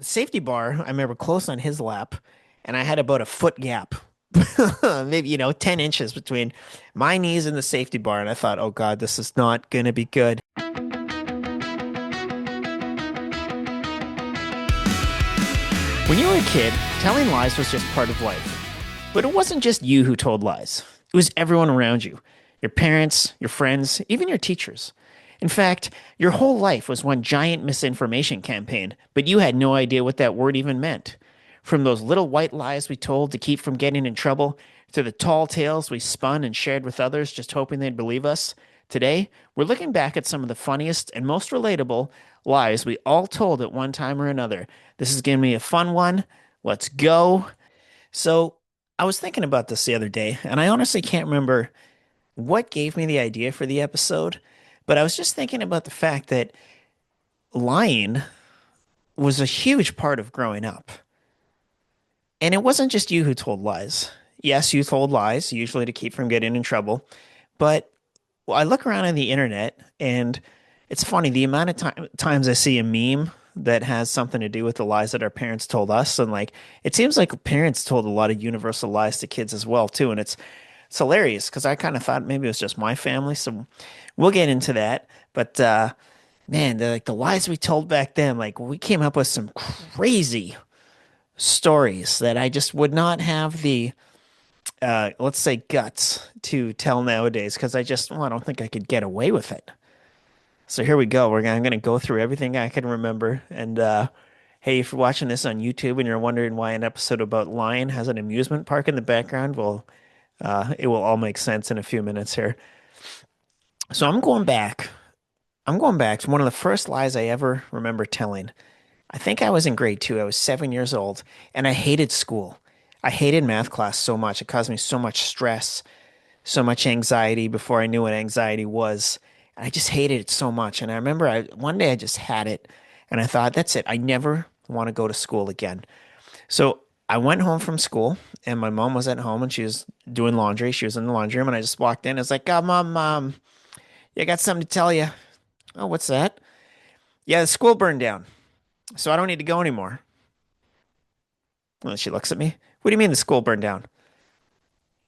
safety bar, I remember close on his lap, and I had about a foot gap, maybe, 10 inches between my knees and the safety bar. And I thought, oh God, this is not going to be good. When you were a kid, telling lies was just part of life. But it wasn't just you who told lies, it was everyone around you, your parents, your friends, even your teachers. In fact, your whole life was one giant misinformation campaign, but you had no idea what that word even meant. From those little white lies we told to keep from getting in trouble, to the tall tales we spun and shared with others just hoping they'd believe us, today we're looking back at some of the funniest and most relatable lies we all told at one time or another. This is going to be a fun one. Let's go. So, I was thinking about this the other day, and I honestly can't remember what gave me the idea for the episode, but I was just thinking about the fact that lying was a huge part of growing up. And it wasn't just you who told lies. Yes, you told lies, usually to keep from getting in trouble, but I look around on the internet and it's funny the amount of times I see a meme that has something to do with the lies that our parents told us, and like it seems like parents told a lot of universal lies to kids as well too, and it's hilarious because I kind of thought maybe it was just my family, so we'll get into that. But man, the lies we told back then, like we came up with some crazy stories that I just would not have the let's say guts to tell nowadays because I don't think I could get away with it. So here we go. I'm going to go through everything I can remember. And hey, if you're watching this on YouTube and you're wondering why an episode about lying has an amusement park in the background, well, it will all make sense in a few minutes here. So I'm going back. I'm going back to one of the first lies I ever remember telling. I think I was in grade two. I was 7 years old, and I hated school. I hated math class so much. It caused me so much stress, so much anxiety before I knew what anxiety was. And I just hated it so much. And I remember one day I just had it and I thought, that's it. I never want to go to school again. So I went home from school and my mom was at home and she was doing laundry. She was in the laundry room and I just walked in. I was like, oh, mom, yeah, I got something to tell you. Oh, what's that? Yeah, the school burned down. So I don't need to go anymore. Well, she looks at me. What do you mean the school burned down?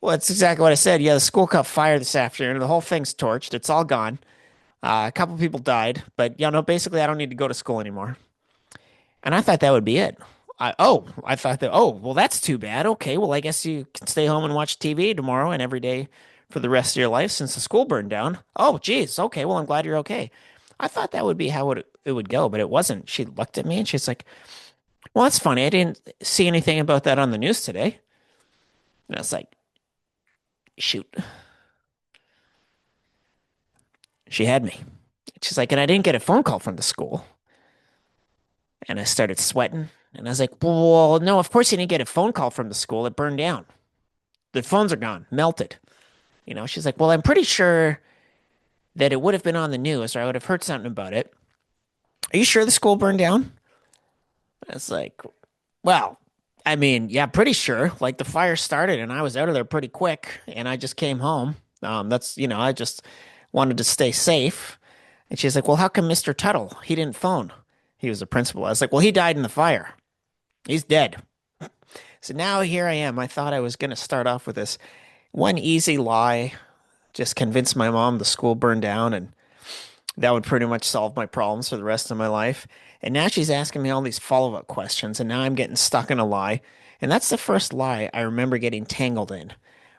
Well, that's exactly what I said. Yeah, the school caught fire this afternoon. The whole thing's torched. It's all gone. A couple people died, but basically, I don't need to go to school anymore. And I thought that would be it. I thought that, oh, well, that's too bad. Okay, well, I guess you can stay home and watch TV tomorrow and every day for the rest of your life since the school burned down. Oh, geez. Okay, well, I'm glad you're okay. I thought that would be how it would go, but it wasn't. She looked at me and she's like, well, that's funny. I didn't see anything about that on the news today. And I was like, shoot, she had me. She's like, and I didn't get a phone call from the school. And I started sweating. And I was like, well, no, of course you didn't get a phone call from the school. It burned down. The phones are gone, melted. She's like, well, I'm pretty sure that it would have been on the news or I would have heard something about it. Are you sure the school burned down? I was like, well, I mean, yeah, pretty sure. Like the fire started and I was out of there pretty quick and I just came home. I just wanted to stay safe. And she's like, well, how come Mr. Tuttle? He didn't phone. He was the principal. I was like, well, he died in the fire. He's dead. So now here I am. I thought I was going to start off with this one easy lie, just convince my mom the school burned down, and that would pretty much solve my problems for the rest of my life. And now she's asking me all these follow-up questions, and now I'm getting stuck in a lie. And that's the first lie I remember getting tangled in,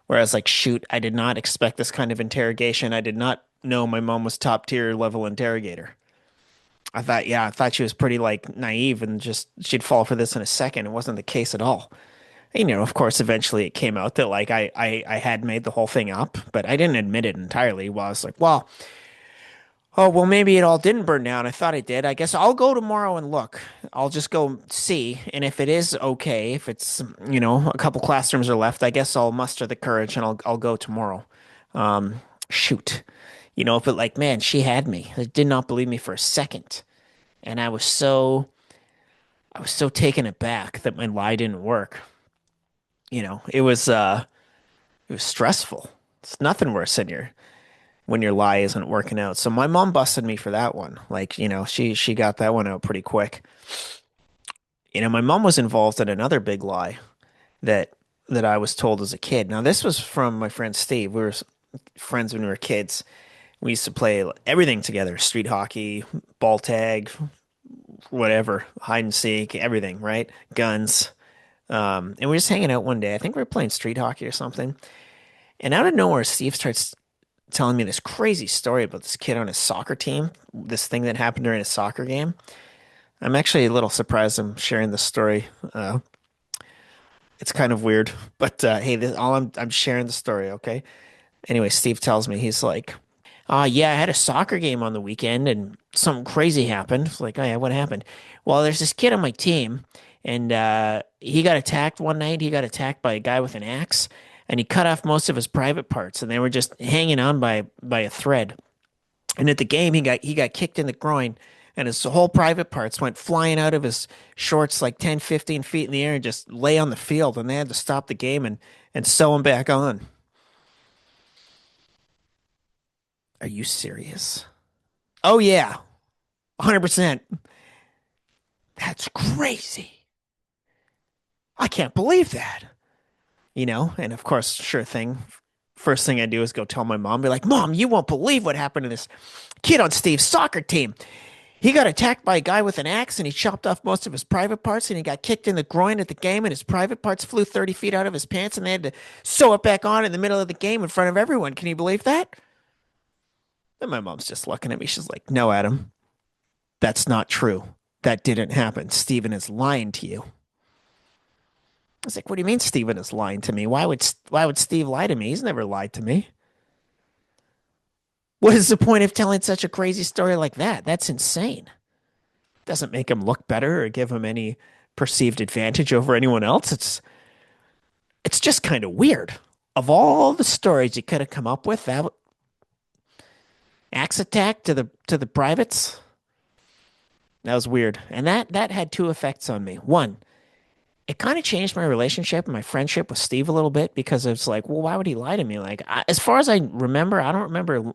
where I was like, shoot, I did not expect this kind of interrogation. I did not know my mom was top tier level interrogator. I thought she was pretty like naive and just she'd fall for this in a second. It wasn't the case at all. Of course, eventually it came out that like I had made the whole thing up, but I didn't admit it entirely. Well, I was like, well, oh, well, maybe it all didn't burn down. I thought it did. I guess I'll go tomorrow and look. I'll just go see. And if it is okay, if it's, a couple classrooms are left, I guess I'll muster the courage and I'll go tomorrow. Shoot. But like, man, she had me. They did not believe me for a second. And I was so taken aback that my lie didn't work. It was stressful. It's nothing worse than when your lie isn't working out. So my mom busted me for that one. Like, she got that one out pretty quick. My mom was involved in another big lie that I was told as a kid. Now, this was from my friend Steve. We were friends when we were kids. We used to play everything together, street hockey, ball tag, whatever, hide and seek, everything, right? Guns. And we were just hanging out one day. I think we were playing street hockey or something. And out of nowhere, Steve starts telling me this crazy story about this kid on his soccer team, this thing that happened during a soccer game. I'm actually a little surprised I'm sharing this story. It's kind of weird, but hey, I'm sharing the story, okay? Anyway, Steve tells me he's like, yeah, I had a soccer game on the weekend and something crazy happened. It's like, oh yeah, what happened? Well, there's this kid on my team and he got attacked one night. He got attacked by a guy with an axe and he cut off most of his private parts and they were just hanging on by a thread. And at the game, he got kicked in the groin and his whole private parts went flying out of his shorts like 10, 15 feet in the air and just lay on the field and they had to stop the game and sew him back on. Are you serious? Oh yeah, 100%. That's crazy. I can't believe that. And of course, sure thing. First thing I do is go tell my mom, be like, Mom, you won't believe what happened to this kid on Steve's soccer team. He got attacked by a guy with an axe and he chopped off most of his private parts and he got kicked in the groin at the game and his private parts flew 30 feet out of his pants and they had to sew it back on in the middle of the game in front of everyone. Can you believe that? And my mom's just looking at me. She's like, No, Adam, that's not true. That didn't happen. Steven is lying to you. I was like, what do you mean Steven is lying to me? Why would Steve lie to me? He's never lied to me. What is the point of telling such a crazy story like that? That's insane. Doesn't make him look better or give him any perceived advantage over anyone else. It's just kind of weird. Of all the stories you could have come up with, that axe attack to the privates, that was weird. And that had two effects on me. One, it kind of changed my relationship and my friendship with Steve a little bit because it's like, well, why would he lie to me? Like, as far as I remember, I don't remember.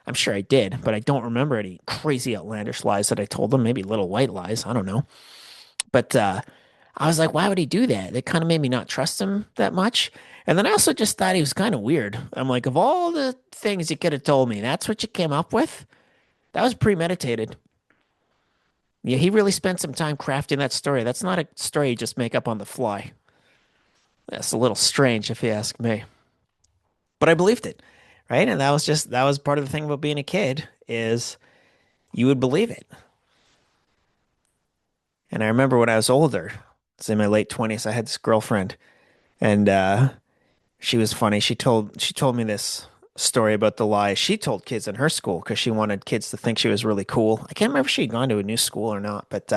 I'm sure I did, but I don't remember any crazy outlandish lies that I told him. Maybe little white lies. I don't know. But I was like, why would he do that? It kind of made me not trust him that much. And then I also just thought he was kind of weird. I'm like, of all the things you could have told me, that's what you came up with? That was premeditated. Yeah, he really spent some time crafting that story. That's not a story you just make up on the fly. That's a little strange if you ask me. But I believed it, right? And that was part of the thing about being a kid is you would believe it. And I remember when I was older, it's in my late 20s, I had this girlfriend and she was funny. She told me this story about the lie she told kids in her school because she wanted kids to think she was really cool. I can't remember if she'd gone to a new school or not, but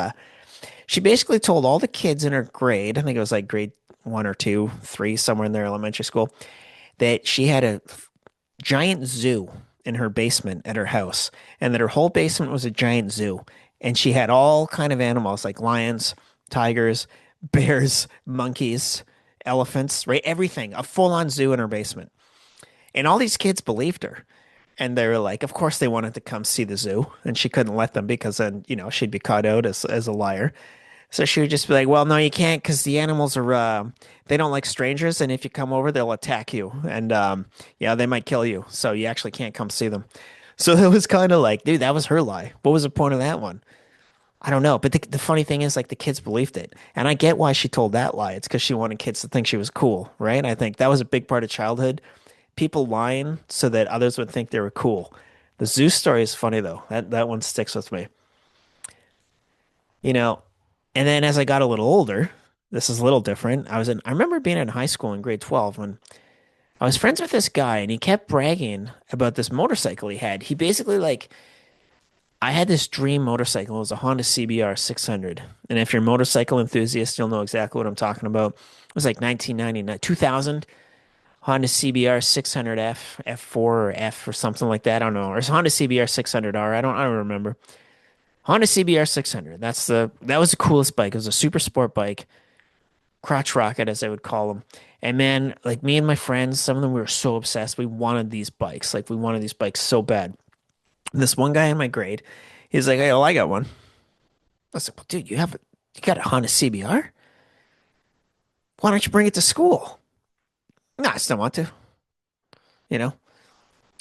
she basically told all the kids in her grade, I think it was like grade one or two, three, somewhere in their elementary school, that she had a giant zoo in her basement at her house, and that her whole basement was a giant zoo. And she had all kind of animals like lions, tigers, bears, monkeys, elephants, right? Everything, a full-on zoo in her basement. And all these kids believed her. And they were like, of course they wanted to come see the zoo, and she couldn't let them because then, she'd be caught out as a liar. So she would just be like, well, no, you can't because the animals are, they don't like strangers. And if you come over, they'll attack you. And yeah, they might kill you. So you actually can't come see them. So it was kind of like, dude, that was her lie. What was the point of that one? I don't know. But the funny thing is, like, the kids believed it. And I get why she told that lie. It's because she wanted kids to think she was cool, right? I think that was a big part of childhood. People lying so that others would think they were cool. The Zeus story is funny, though. That one sticks with me. You know, and then as I got a little older, this is a little different. I remember being in high school in grade 12 when I was friends with this guy and he kept bragging about this motorcycle he had. He basically like I had this dream motorcycle. It was a Honda CBR 600. And if you're a motorcycle enthusiast, you'll know exactly what I'm talking about. It was like 1999, 2000 Honda CBR 600F, F4 or F or something like that. I don't know. Or it's Honda CBR 600R. I don't remember. Honda CBR 600. That was the coolest bike. It was a super sport bike, crotch rocket as I would call them. And man, like me and my friends, some of them we were so obsessed. We wanted these bikes. Like we wanted these bikes so bad. And this one guy in my grade, he's like, "Hey, well, I got one." I was like, "Well, dude, you have it. You got a Honda CBR? Why don't you bring it to school? No, I still want to. You know,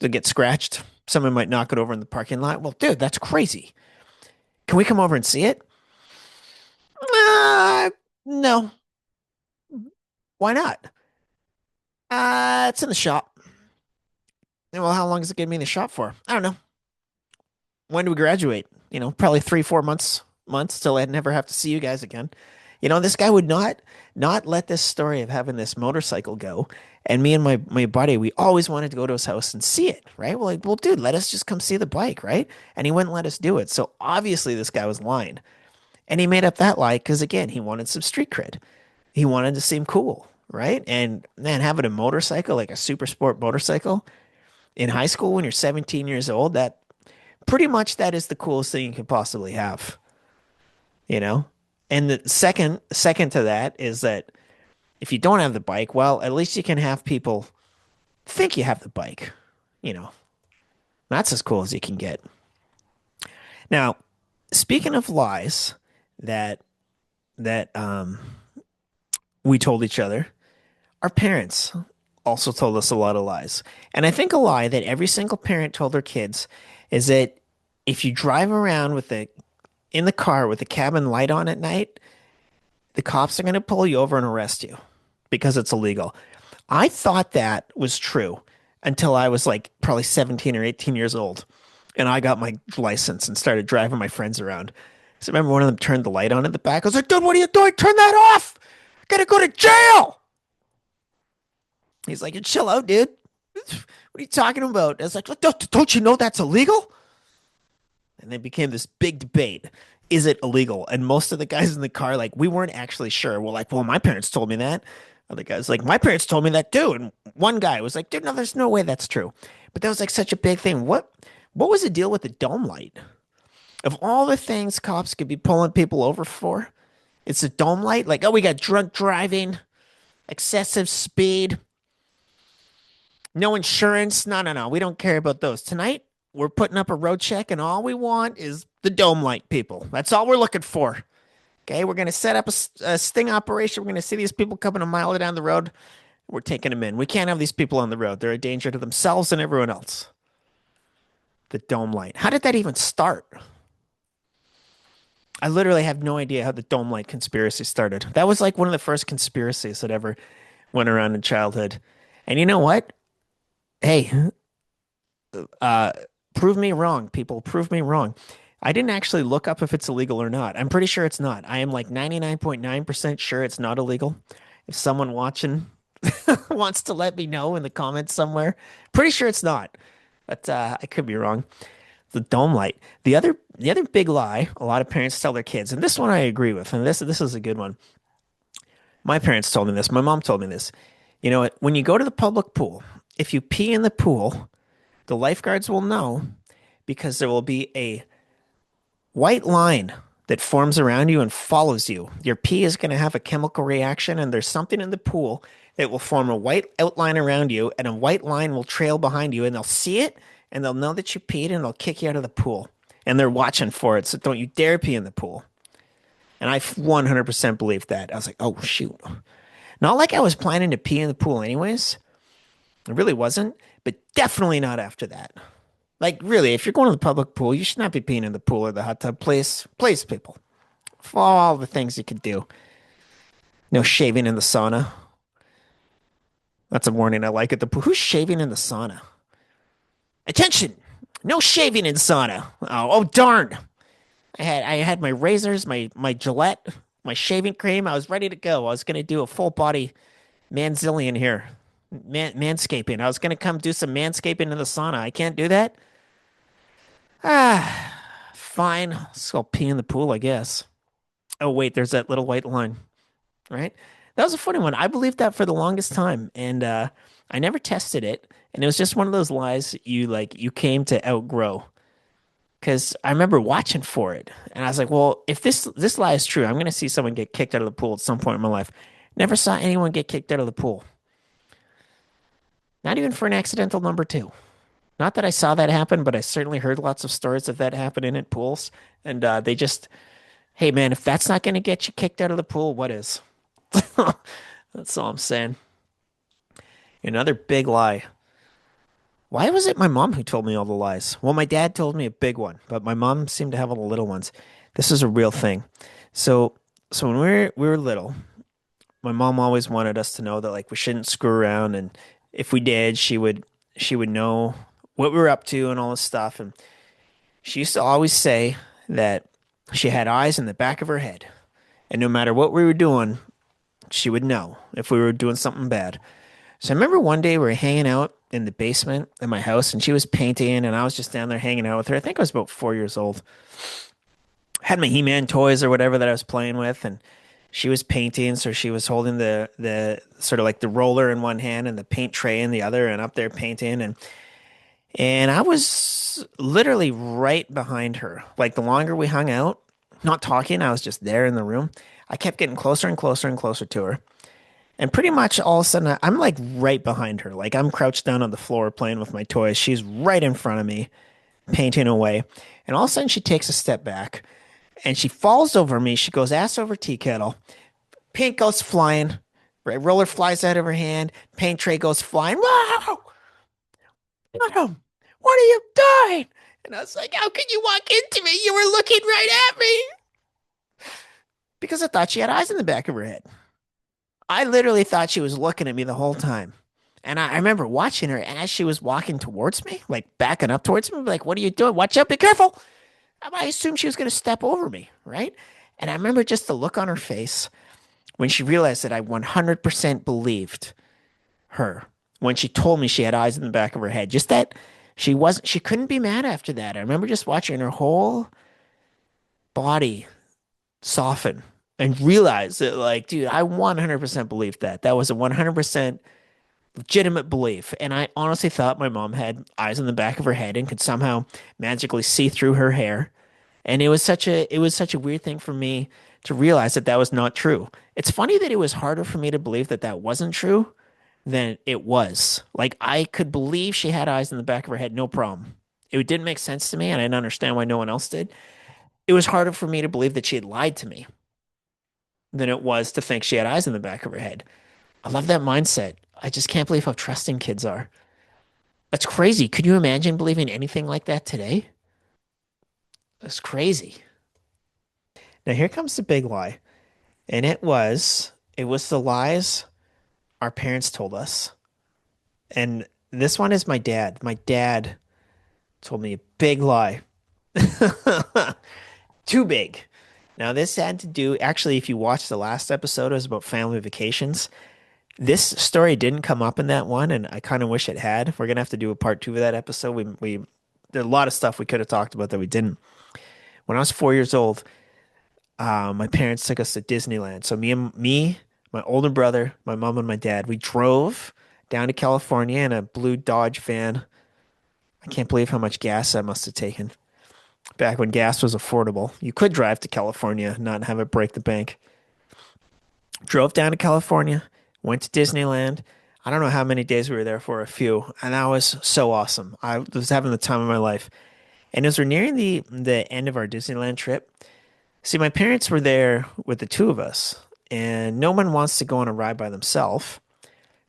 to get scratched. Someone might knock it over in the parking lot. Well, dude, that's crazy. Can we come over and see it? No. Why not? It's in the shop. Well, how long is it going to be in the shop for? I don't know. When do we graduate? Probably 3, 4 months till I'd never have to see you guys again. This guy would not let this story of having this motorcycle go. And me and my buddy, we always wanted to go to his house and see it, right? Well, like, well, dude, let us just come see the bike, right? And he wouldn't let us do it. So obviously this guy was lying. And he made up that lie because again, he wanted some street cred. He wanted to seem cool, right? And man, having a motorcycle, like a super sport motorcycle in high school when you're 17 years old, that pretty much that is the coolest thing you could possibly have, you know? And the second to that is that if you don't have the bike, well, at least you can have people think you have the bike, you know. That's as cool as you can get. Now, speaking of lies that that we told each other, our parents also told us a lot of lies. And I think a lie that every single parent told their kids is that if you drive around with the in the car with the cabin light on at night, the cops are going to pull you over and arrest you because it's illegal. I thought that was true until I was like probably 17 or 18 years old. And I got my license and started driving my friends around. So I remember one of them turned the light on in the back. I was like, dude, what are you doing? Turn that off. I gotta go to jail. He's like, chill out, dude. What are you talking about? I was like, don't you know that's illegal? And then became this big debate. Is it illegal? And most of the guys in the car, like, we weren't actually sure. We're like, well, my parents told me that. Other guys, like, my parents told me that too. And one guy was like, dude, no, there's no way that's true. But that was like such a big thing. What was the deal with the dome light? Of all the things cops could be pulling people over for, it's a dome light. Like, oh, we got drunk driving, excessive speed, no insurance. No, no, no. We don't care about those. Tonight, we're putting up a road check, and all we want is the dome light people. That's all we're looking for. Okay, we're going to set up a sting operation. We're going to see these people coming a mile down the road. We're taking them in. We can't have these people on the road. They're a danger to themselves and everyone else. The dome light. How did that even start? I literally have no idea how the dome light conspiracy started. That was like one of the first conspiracies that ever went around in childhood. And you know what? Hey, uh, prove me wrong, people. Prove me wrong. I didn't actually look up if it's illegal or not. I'm pretty sure it's not. I am like 99.9% sure it's not illegal. If someone watching wants to let me know in the comments somewhere, pretty sure it's not. But I could be wrong. The dome light. The other big lie a lot of parents tell their kids, and this one I agree with, and this is a good one. My parents told me this. My mom told me this. You know what? When you go to the public pool, if you pee in the pool, the lifeguards will know because there will be a white line that forms around you and follows you. Your pee is going to have a chemical reaction, and there's something in the pool that will form a white outline around you, and a white line will trail behind you, and they'll see it, and they'll know that you peed, and they'll kick you out of the pool. And they're watching for it, so don't you dare pee in the pool. And I 100% believed that. I was like, oh, shoot. Not like I was planning to pee in the pool anyways. It really wasn't, but definitely not after that. Like, really, if you're going to the public pool, you should not be peeing in the pool or the hot tub. Please, people. For all the things you could do. No shaving in the sauna. That's a warning I like at the pool. Who's shaving in the sauna? Attention! No shaving in sauna. Oh darn! I had my razors, my Gillette, my shaving cream. I was ready to go. I was gonna do a full body manzillion here, manscaping. I was gonna come do some manscaping in the sauna. I can't do that. Ah, fine. So I'll pee in the pool, I guess. Oh wait, there's that little white line, right? That was a funny one. I believed that for the longest time, and I never tested it. And it was just one of those lies you came to outgrow. Because I remember watching for it, and I was like, well, if this lie is true, I'm gonna see someone get kicked out of the pool at some point in my life. Never saw anyone get kicked out of the pool. Not even for an accidental number two. Not that I saw that happen, but I certainly heard lots of stories of that happening at pools, and they just Hey man, if that's not gonna get you kicked out of the pool, what is? That's all I'm saying. Another big lie. Why was it my mom who told me all the lies? Well, my dad told me a big one, but my mom seemed to have all the little ones. This is a real thing. So, so when we were little, my mom always wanted us to know that like we shouldn't screw around, and if we did, she would know what we were up to and all this stuff. And she used to always say that she had eyes in the back of her head, and no matter what we were doing, she would know if we were doing something bad. So I remember one day we were hanging out in the basement in my house, and she was painting, and I was just down there hanging out with her. I think I was about 4 years old. Had my He-Man toys or whatever that I was playing with, and she was painting. So she was holding the sort of like the roller in one hand and the paint tray in the other, and up there painting. And I was literally right behind her. Like the longer we hung out, not talking, I was just there in the room. I kept getting closer and closer and closer to her. And pretty much all of a sudden, I'm like right behind her. Like I'm crouched down on the floor playing with my toys. She's right in front of me, painting away. And all of a sudden, she takes a step back and she falls over me. She goes ass over tea kettle. Paint goes flying. Right, roller flies out of her hand. Paint tray goes flying. Wow! Madam, what are you doing? And I was like, how could you walk into me? You were looking right at me. Because I thought she had eyes in the back of her head. I literally thought she was looking at me the whole time. And I remember watching her as she was walking towards me, like backing up towards me, like, what are you doing? Watch out, be careful. I assumed she was going to step over me, right? And I remember just the look on her face when she realized that I 100% believed her when she told me she had eyes in the back of her head. Just that she couldn't be mad after that. I remember just watching her whole body soften and realize that, like, dude, I 100% believed that. That was a 100% legitimate belief. And I honestly thought my mom had eyes in the back of her head and could somehow magically see through her hair. And it was such a weird thing for me to realize that that was not true. It's funny that it was harder for me to believe that that wasn't true than it was. Like I could believe she had eyes in the back of her head, no problem. It didn't make sense to me, and I didn't understand why no one else did. It was harder for me to believe that she had lied to me than it was to think she had eyes in the back of her head. I love that mindset. I just can't believe how trusting kids are. That's crazy. Could you imagine believing anything like that today? That's crazy. Now here comes the big lie. And it was the lies our parents told us. And this one is my dad. My dad told me a big lie. Too big. Now this had to do actually if you watch the last episode, it was about family vacations. This story didn't come up in that one, and I kind of wish it had. We're gonna have to do a part two of that episode. We there's a lot of stuff we could have talked about that we didn't. When I was 4 years old, my parents took us to Disneyland. So my older brother, my mom, and my dad, we drove down to California in a blue Dodge van. I can't believe how much gas I must have taken back when gas was affordable. You could drive to California, and not have it break the bank. Drove down to California, went to Disneyland. I don't know how many days we were there for, a few, and that was so awesome. I was having the time of my life. And as we're nearing the end of our Disneyland trip, see, my parents were there with the two of us, and no one wants to go on a ride by themselves.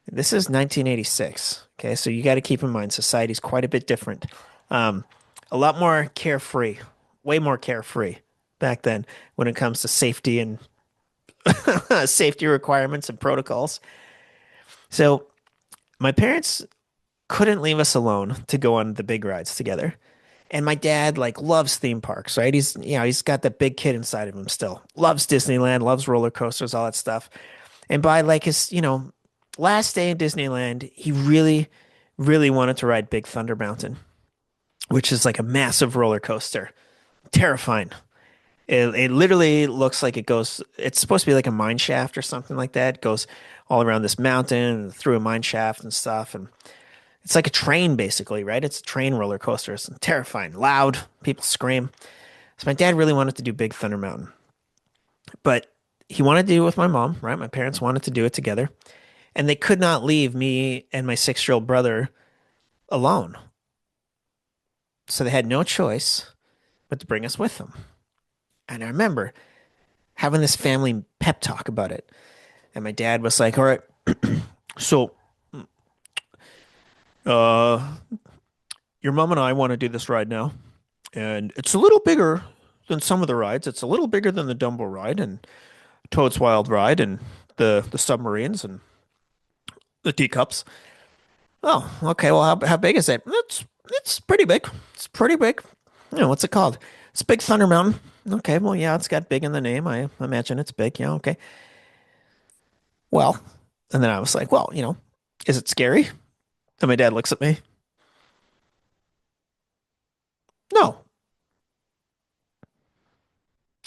This is 1986. Okay, so you got to keep in mind society's quite a bit different. Um, a lot more carefree, way more carefree back then when it comes to safety and safety requirements and protocols. So my parents couldn't leave us alone to go on the big rides together. And my dad like loves theme parks, right? He's got that big kid inside of him still. Loves Disneyland, loves roller coasters, all that stuff. And by like his, last day in Disneyland, he really, really wanted to ride Big Thunder Mountain, which is like a massive roller coaster. Terrifying. It literally looks like it's supposed to be like a mine shaft or something like that. It goes all around this mountain and through a mine shaft and stuff. And it's like a train basically, right? It's a train roller coaster. It's terrifying, loud, people scream. So my dad really wanted to do Big Thunder Mountain, but he wanted to do it with my mom, right? My parents wanted to do it together, and they could not leave me and my 6-year-old brother alone. So they had no choice but to bring us with them. And I remember having this family pep talk about it. And my dad was like, "All right, so uh, your mom and I want to do this ride now, and it's a little bigger than some of the rides. It's a little bigger than the Dumbo ride and Toad's Wild ride and the submarines and the teacups. Oh, okay. Well, how big is it? It's pretty big. It's pretty big. What's it called? It's Big Thunder Mountain. Okay, well, yeah, it's got big in the name. I imagine it's big. Yeah, okay. Well, and then I was like, well, is it scary? And my dad looks at me. No.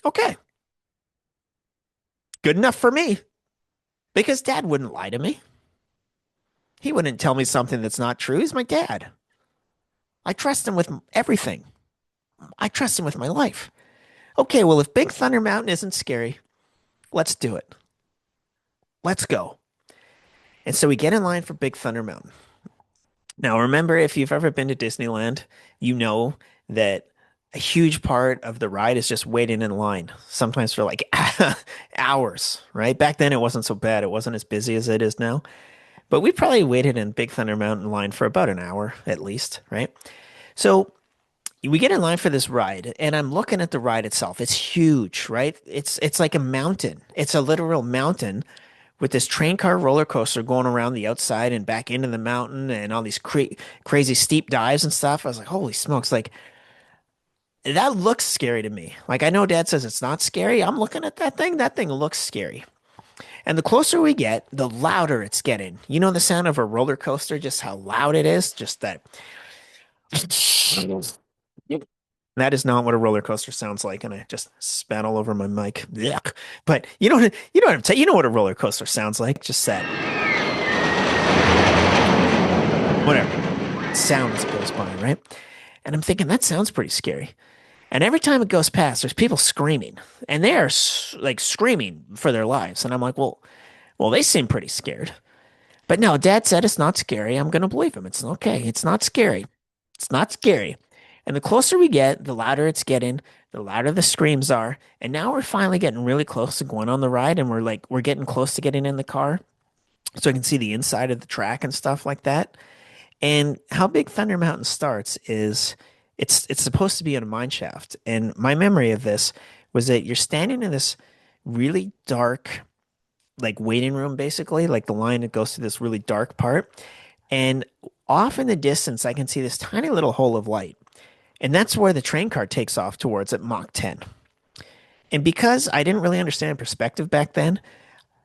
Okay. Good enough for me. Because dad wouldn't lie to me. He wouldn't tell me something that's not true. He's my dad. I trust him with everything. I trust him with my life. Okay, well, if Big Thunder Mountain isn't scary, let's do it. Let's go. And so we get in line for Big Thunder Mountain. Now, remember, if you've ever been to Disneyland, you know that a huge part of the ride is just waiting in line, sometimes for like hours, right? Back then, it wasn't so bad. It wasn't as busy as it is now. But we probably waited in Big Thunder Mountain line for about an hour at least, right? So we get in line for this ride, and I'm looking at the ride itself. It's huge, right? It's like a mountain. It's a literal mountain with this train car roller coaster going around the outside and back into the mountain and all these crazy steep dives and stuff. I was like, holy smokes, like that looks scary to me. Like I know dad says it's not scary. I'm looking at that thing. That thing looks scary. And the closer we get, the louder it's getting. You know the sound of a roller coaster, just how loud it is, just that. That is not what a roller coaster sounds like, and I just spat all over my mic. Yuck. But you know what I'm saying. You know what a roller coaster sounds like. Just that whatever sound as it goes by, right? And I'm thinking that sounds pretty scary. And every time it goes past, there's people screaming, and they are like screaming for their lives. And I'm like, well, they seem pretty scared. But no, Dad said it's not scary. I'm gonna believe him. It's okay. It's not scary. It's not scary. And the closer we get, the louder it's getting, the louder the screams are. And now we're finally getting really close to going on the ride, and we're getting close to getting in the car, so I can see the inside of the track and stuff like that. And how Big Thunder Mountain starts is it's supposed to be in a mine shaft. And my memory of this was that you're standing in this really dark, like waiting room, basically, like the line that goes to this really dark part. And off in the distance, I can see this tiny little hole of light. And that's where the train car takes off towards at Mach 10. And because I didn't really understand perspective back then,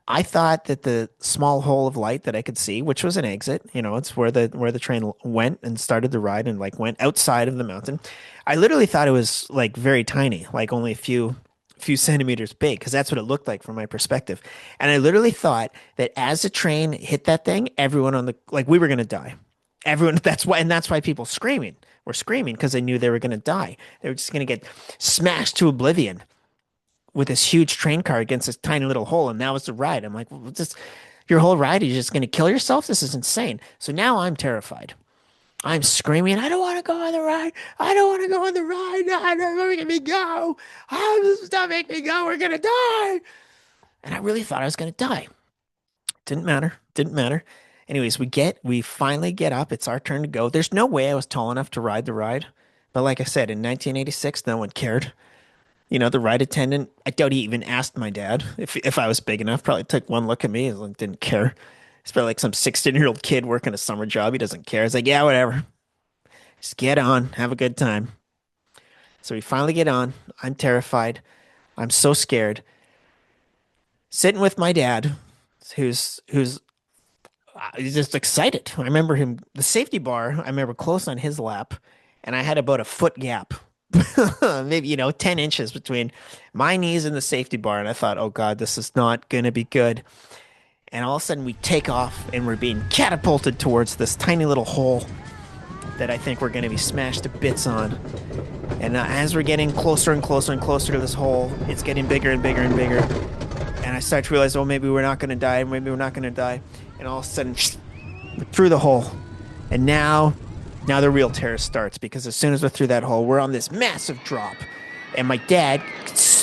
I thought that the small hole of light that I could see, which was an exit, it's where the train went and started the ride and like went outside of the mountain. I literally thought it was like very tiny, like only a few centimeters big, because that's what it looked like from my perspective. And I literally thought that as the train hit that thing, everyone on the like we were gonna die. Everyone that's why people were screaming because they knew they were gonna die. They were just gonna get smashed to oblivion with this huge train car against this tiny little hole, and that was the ride. I'm like, well, your whole ride, are you just going to kill yourself? This is insane. So now I'm terrified. I'm screaming, I don't want to go on the ride. I don't want to go on the ride. No, don't make me go. Oh, stop making me go. We're going to die. And I really thought I was going to die. Didn't matter. Didn't matter. Anyways, we finally get up. It's our turn to go. There's no way I was tall enough to ride the ride. But like I said, in 1986, no one cared. The ride attendant, I doubt he even asked my dad if I was big enough. Probably took one look at me and like, didn't care. He's probably like some 16-year-old kid working a summer job. He doesn't care. He's like, yeah, whatever. Just get on. Have a good time. So we finally get on. I'm terrified. I'm so scared. Sitting with my dad, who's he's just excited. I remember him, the safety bar, I remember close on his lap, and I had about a foot gap. Maybe 10 inches between my knees and the safety bar, and I thought, oh god, this is not gonna be good. And all of a sudden we take off and we're being catapulted towards this tiny little hole that I think we're gonna be smashed to bits on. And as we're getting closer and closer and closer to this hole, it's getting bigger and bigger and bigger, and I start to realize, oh, maybe we're not gonna die, maybe we're not gonna die. And all of a sudden we're through the hole, and now the real terror starts, because as soon as we're through that hole, we're on this massive drop. And my dad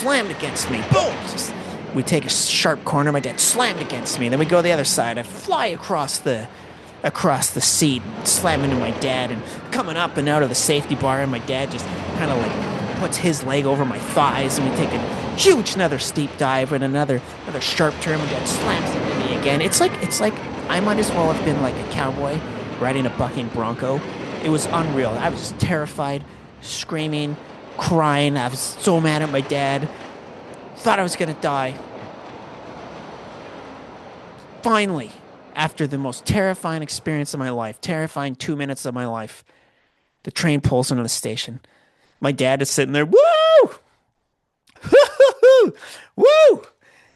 slammed against me. Boom! Just, we take a sharp corner. My dad slammed against me. Then we go the other side. I fly across the seat, slam into my dad, and coming up and out of the safety bar, and my dad just kind of like puts his leg over my thighs, and we take a huge another steep dive and another sharp turn. My dad slams into me again. It's like I might as well have been like a cowboy riding a bucking bronco. It was unreal. I was terrified, screaming, crying. I was so mad at my dad. Thought I was gonna die. Finally, after the most terrifying experience of my life, terrifying 2 minutes of my life, the train pulls into the station. My dad is sitting there, woo! Woo!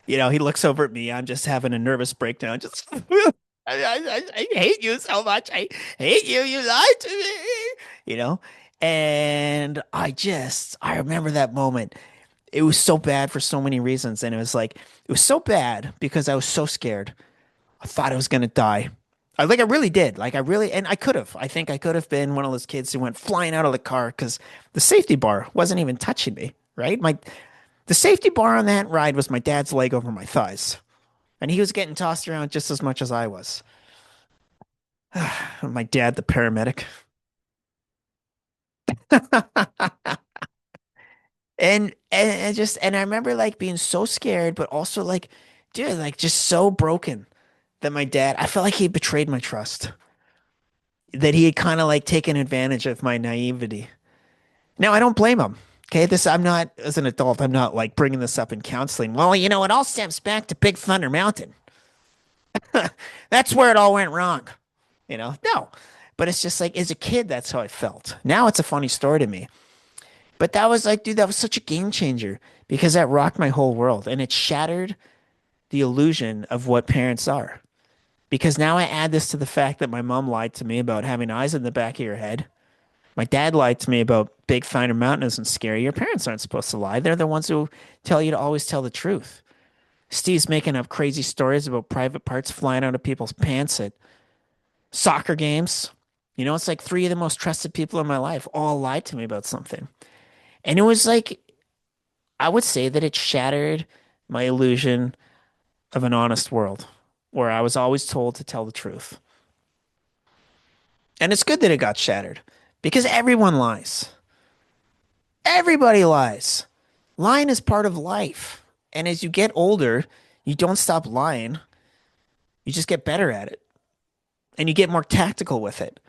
He looks over at me. I'm just having a nervous breakdown. Just, I hate you so much. I hate you. You lied to me. You know? I remember that moment. It was so bad for so many reasons. And it was so bad because I was so scared. I thought I was gonna die. I really did. And I could have. I think I could have been one of those kids who went flying out of the car because the safety bar wasn't even touching me, right? The safety bar on that ride was my dad's leg over my thighs, and he was getting tossed around just as much as I was. My dad, the paramedic, and I remember like being so scared, but also like, dude, like just so broken that my dad. I felt like he betrayed my trust. That he had kind of like taken advantage of my naivety. Now, I don't blame him. Okay, I'm not, as an adult, I'm not like bringing this up in counseling. Well, it all stems back to Big Thunder Mountain. That's where it all went wrong. No. But it's just like, as a kid, that's how I felt. Now it's a funny story to me. But that was like, dude, that was such a game changer because that rocked my whole world and it shattered the illusion of what parents are. Because now I add this to the fact that my mom lied to me about having eyes in the back of your head. My dad lied to me about Big Thunder Mountain isn't scary. Your parents aren't supposed to lie. They're the ones who tell you to always tell the truth. Steve's making up crazy stories about private parts flying out of people's pants at soccer games. It's like three of the most trusted people in my life all lied to me about something. And it was like, I would say that it shattered my illusion of an honest world where I was always told to tell the truth. And it's good that it got shattered because everyone lies. Everybody lies. Lying is part of life. And as you get older, you don't stop lying. You just get better at it and you get more tactical with it,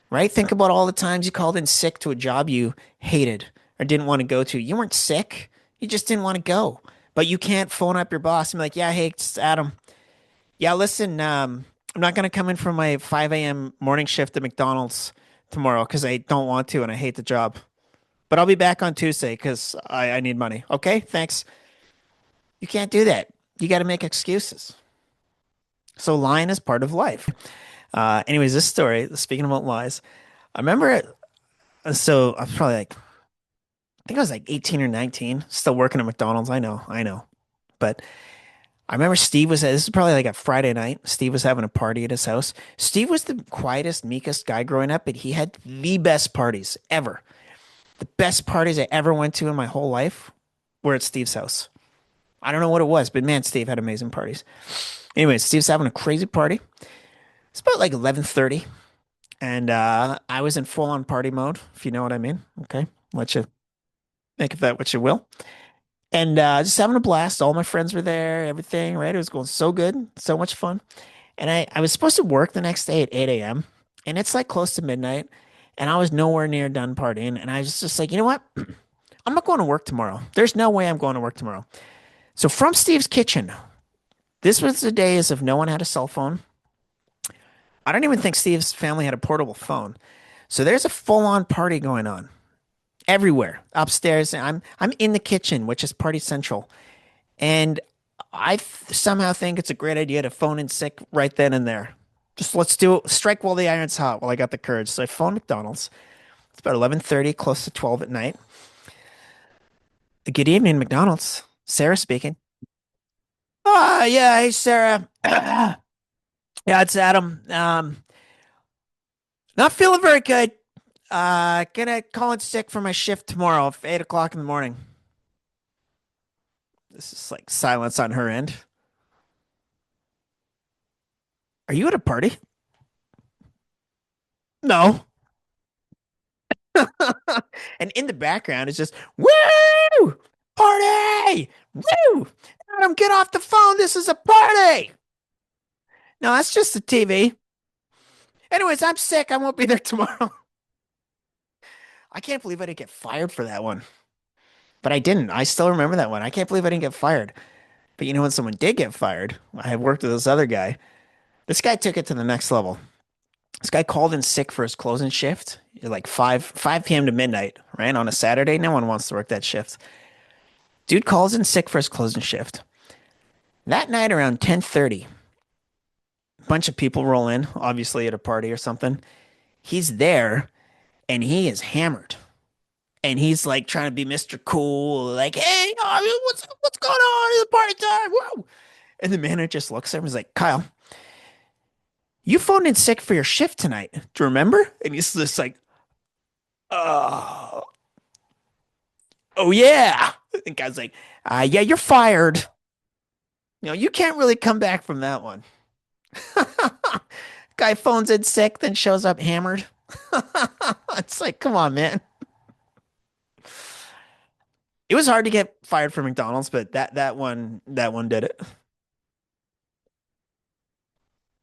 right? Think about all the times you called in sick to a job you hated or didn't want to go to. You weren't sick. You just didn't want to go. But you can't phone up your boss and be like, yeah, hey, it's Adam. Yeah, listen, I'm not going to come in for my 5 a.m. morning shift at McDonald's tomorrow because I don't want to and I hate the job. But I'll be back on Tuesday because I need money. Okay, thanks. You can't do that. You got to make excuses. So lying is part of life. Anyways, this story, speaking about lies, I remember it. So I was probably like, I think I was like 18 or 19, still working at McDonald's. I know. But I remember this is probably like a Friday night. Steve was having a party at his house. Steve was the quietest, meekest guy growing up, but he had the best parties ever. The best parties I ever went to in my whole life were at Steve's house. I don't know what it was, but man, Steve had amazing parties. Anyway, Steve's having a crazy party. It's about like 11:30, and I was in full-on party mode, if you know what I mean. Okay, let you make of that what you will. And just having a blast. All my friends were there, everything, right? It was going so good, so much fun. And I was supposed to work the next day at 8 a.m. And it's like close to midnight. And I was nowhere near done partying. And I was just like, you know what? I'm not going to work tomorrow. There's no way I'm going to work tomorrow. So from Steve's kitchen, this was the days of no one had a cell phone. I don't even think Steve's family had a portable phone. So there's a full-on party going on everywhere upstairs. I'm in the kitchen, which is party central. And somehow think it's a great idea to phone in sick right then and there. Just let's do it. Strike while the iron's hot while I got the courage. So I phoned McDonald's. It's about 11:30, close to 12 at night. Good evening, McDonald's. Sarah speaking. Yeah, hey Sarah. Yeah, it's Adam. Not feeling very good. Gonna call in sick for my shift tomorrow at 8 o'clock in the morning. This is like silence on her end. Are you at a party? No. And in the background is just, woo! Party! Woo! Adam, get off the phone. This is a party. No, that's just the TV. Anyways, I'm sick. I won't be there tomorrow. I can't believe I didn't get fired for that one. But I didn't. I still remember that one. I can't believe I didn't get fired. But you know when someone did get fired, I had worked with this other guy. This guy took it to the next level. This guy called in sick for his closing shift, like 5 p.m. to midnight, right? On a Saturday. No one wants to work that shift. Dude calls in sick for his closing shift. That night around 10:30, a bunch of people roll in, obviously at a party or something. He's there and he is hammered. And he's like trying to be Mr. Cool, like, hey, what's going on? It's party time. Whoa. And the manager just looks at him and is like, Kyle, you phoned in sick for your shift tonight. Do you remember? And he's just like, oh, oh yeah. And guy's like, yeah, you're fired. You know, you can't really come back from that one. Guy phones in sick, then shows up hammered. It's like, come on, man. It was hard to get fired from McDonald's, but that one did it.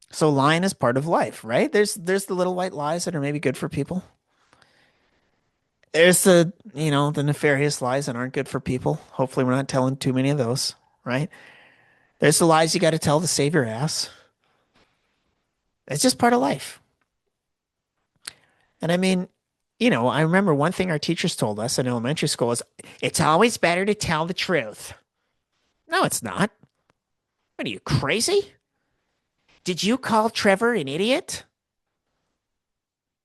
So lying is part of life, right? There's the little white lies that are maybe good for people. There's the nefarious lies that aren't good for people. Hopefully we're not telling too many of those, right? There's the lies you got to tell to save your ass. It's just part of life. And I mean, I remember one thing our teachers told us in elementary school is it's always better to tell the truth. No, it's not. What are you, crazy? Did you call Trevor an idiot?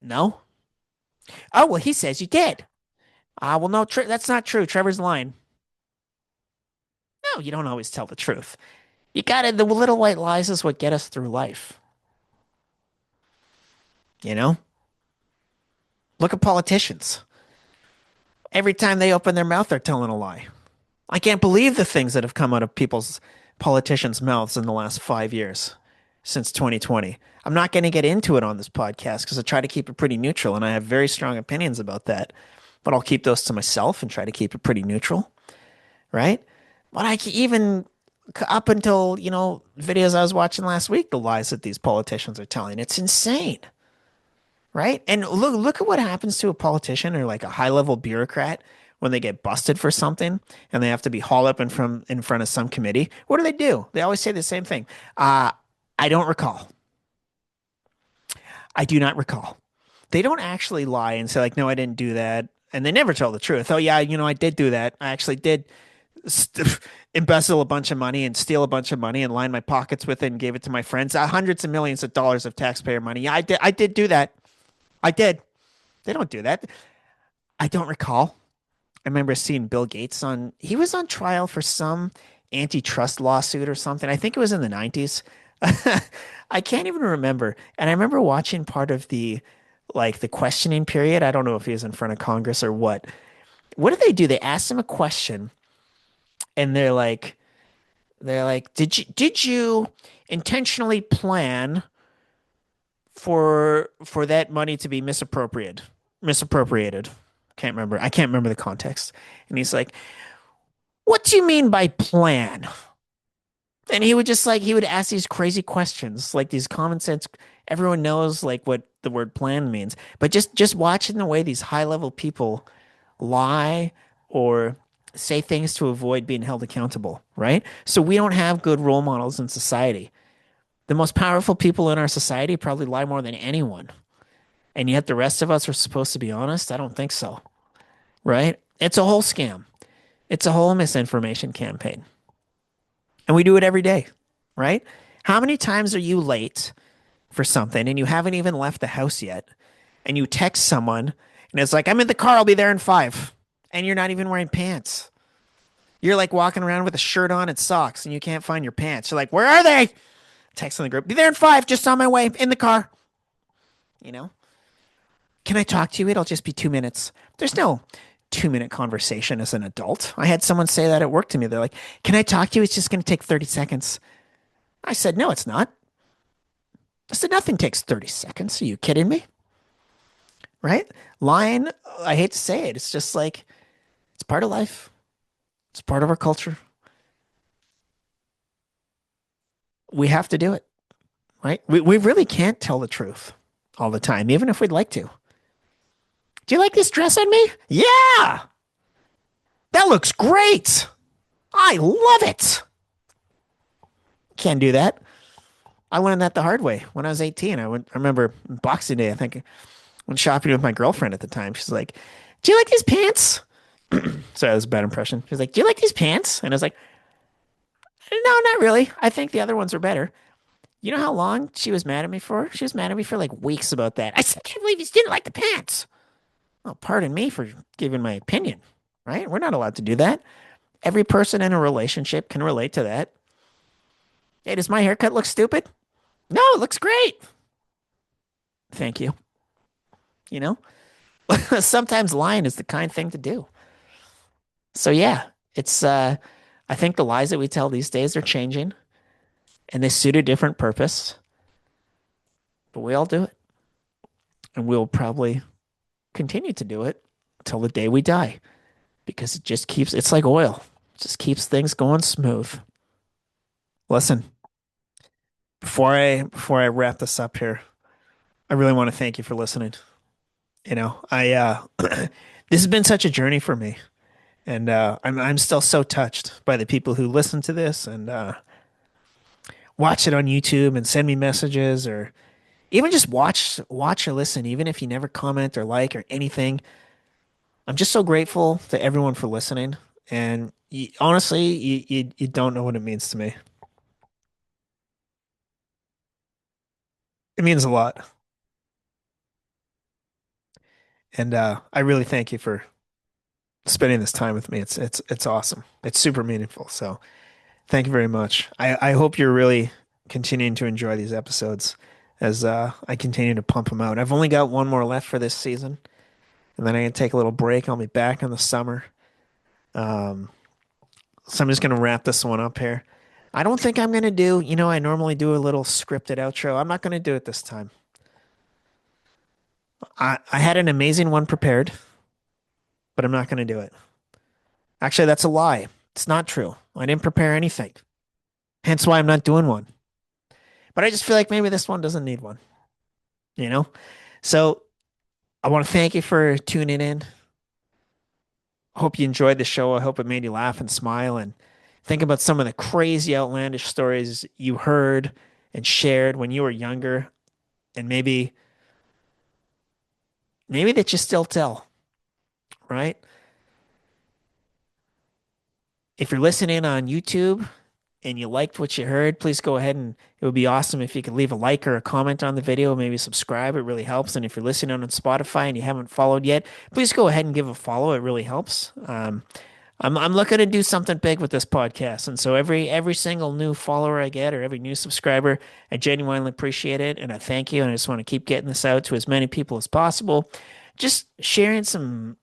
No. Oh, well, he says you did. Well, no, that's not true. Trevor's lying. No, you don't always tell the truth. You got to, the little white lies is what get us through life. You know? Look at politicians. Every time they open their mouth, they're telling a lie. I can't believe the things that have come out of people's politicians' mouths in the last 5 years since 2020. I'm not going to get into it on this podcast because I try to keep it pretty neutral and I have very strong opinions about that. But I'll keep those to myself and try to keep it pretty neutral, right? But even up until, videos I was watching last week, the lies that these politicians are telling, it's insane, right? And look at what happens to a politician or like a high-level bureaucrat when they get busted for something and they have to be hauled up in front of some committee. What do? They always say the same thing. I don't recall. I do not recall. They don't actually lie and say like, no, I didn't do that. And they never tell the truth. Oh yeah, I did do that. I actually did embezzle a bunch of money and steal a bunch of money and line my pockets with it and gave it to my friends. Hundreds of millions of dollars of taxpayer money. Yeah, I did. I did do that. I did. They don't do that. I don't recall. I remember seeing Bill Gates he was on trial for some antitrust lawsuit or something. I think it was in the 90s. I can't even remember. And I remember watching part of the questioning period. I don't know if he was in front of Congress or what. What did they do? They asked him a question and they're like, did you intentionally plan for that money to be misappropriated? Can't remember. I can't remember the context. And he's like, what do you mean by plan? And he would ask these crazy questions, like these common sense. Everyone knows like what the word plan means, but just watching the way these high level people lie or say things to avoid being held accountable, right? So we don't have good role models in society. The most powerful people in our society probably lie more than anyone. And yet the rest of us are supposed to be honest? I don't think so, right? It's a whole scam. It's a whole misinformation campaign. And we do it every day, right? How many times are you late for something and you haven't even left the house yet? And you text someone and it's like, I'm in the car, I'll be there in 5. And you're not even wearing pants. You're like walking around with a shirt on and socks and you can't find your pants. You're like, where are they? Text on the group, be there in 5, just on my way, in the car. You know? Can I talk to you? It'll just be 2 minutes. There's no 2 minute conversation as an adult. I had someone say that at work to me. They're like, "Can I talk to you? It's just going to take 30 seconds." I said, "No, it's not." I said, "Nothing takes 30 seconds. Are you kidding me?" Right? Lying, I hate to say it, it's just like, it's part of life, it's part of our culture. We have to do it, right? We really can't tell the truth all the time, even if we'd like to. Do you like this dress on me? Yeah, that looks great. I love it. Can't do that. I learned that the hard way when I was 18. I remember Boxing Day, I think, I went shopping with my girlfriend at the time. She's like, "Do you like these pants?" Sorry, that was a bad impression. She's like, "Do you like these pants?" And I was like, "No, not really. I think the other ones are better." You know how long she was mad at me for? She was mad at me for like weeks about that. I said, "I can't believe you didn't like the pants." Well, pardon me for giving my opinion, right? We're not allowed to do that. Every person in a relationship can relate to that. Hey, does my haircut look stupid? No, it looks great. Thank you. You know, sometimes lying is the kind thing to do. So yeah, it's I think the lies that we tell these days are changing and they suit a different purpose, but we all do it. And we'll probably continue to do it until the day we die because it just keeps it's like oil. It just keeps things going smooth. Listen, before I wrap this up here, I really want to thank you for listening. I this has been such a journey for me. And I'm still so touched by the people who listen to this and watch it on YouTube and send me messages or even just watch or listen, even if you never comment or like or anything. I'm just so grateful to everyone for listening. And honestly, you don't know what it means to me. It means a lot. And I really thank you for spending this time with me. It's awesome. It's super meaningful. So thank you very much. I hope you're really continuing to enjoy these episodes as I continue to pump them out. I've only got one more left for this season, and then I can take a little break. I'll be back in the summer. Um, so I'm just gonna wrap this one up here. I don't think I'm gonna do, I normally do a little scripted outro. I'm not gonna do it this time. I had an amazing one prepared, but I'm not gonna do it. Actually, that's a lie. It's not true. I didn't prepare anything. Hence why I'm not doing one. But I just feel like maybe this one doesn't need one, you know? So I want to thank you for tuning in. Hope you enjoyed the show. I hope it made you laugh and smile and think about some of the crazy outlandish stories you heard and shared when you were younger and maybe that you still tell, right? If you're listening on YouTube and you liked what you heard, please go ahead and it would be awesome if you could leave a like or a comment on the video, maybe subscribe. It really helps. And if you're listening on Spotify and you haven't followed yet, please go ahead and give a follow. It really helps. I'm looking to do something big with this podcast, and so every single new follower I get or every new subscriber, I genuinely appreciate it, and I thank you. And I just want to keep getting this out to as many people as possible. Just sharing some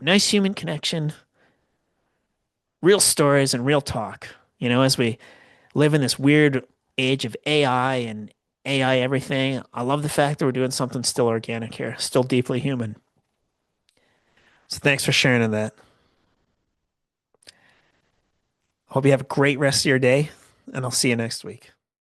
nice human connection, real stories, and real talk. As we live in this weird age of AI and AI everything, I love the fact that we're doing something still organic here, still deeply human. So thanks for sharing that. Hope you have a great rest of your day, and I'll see you next week.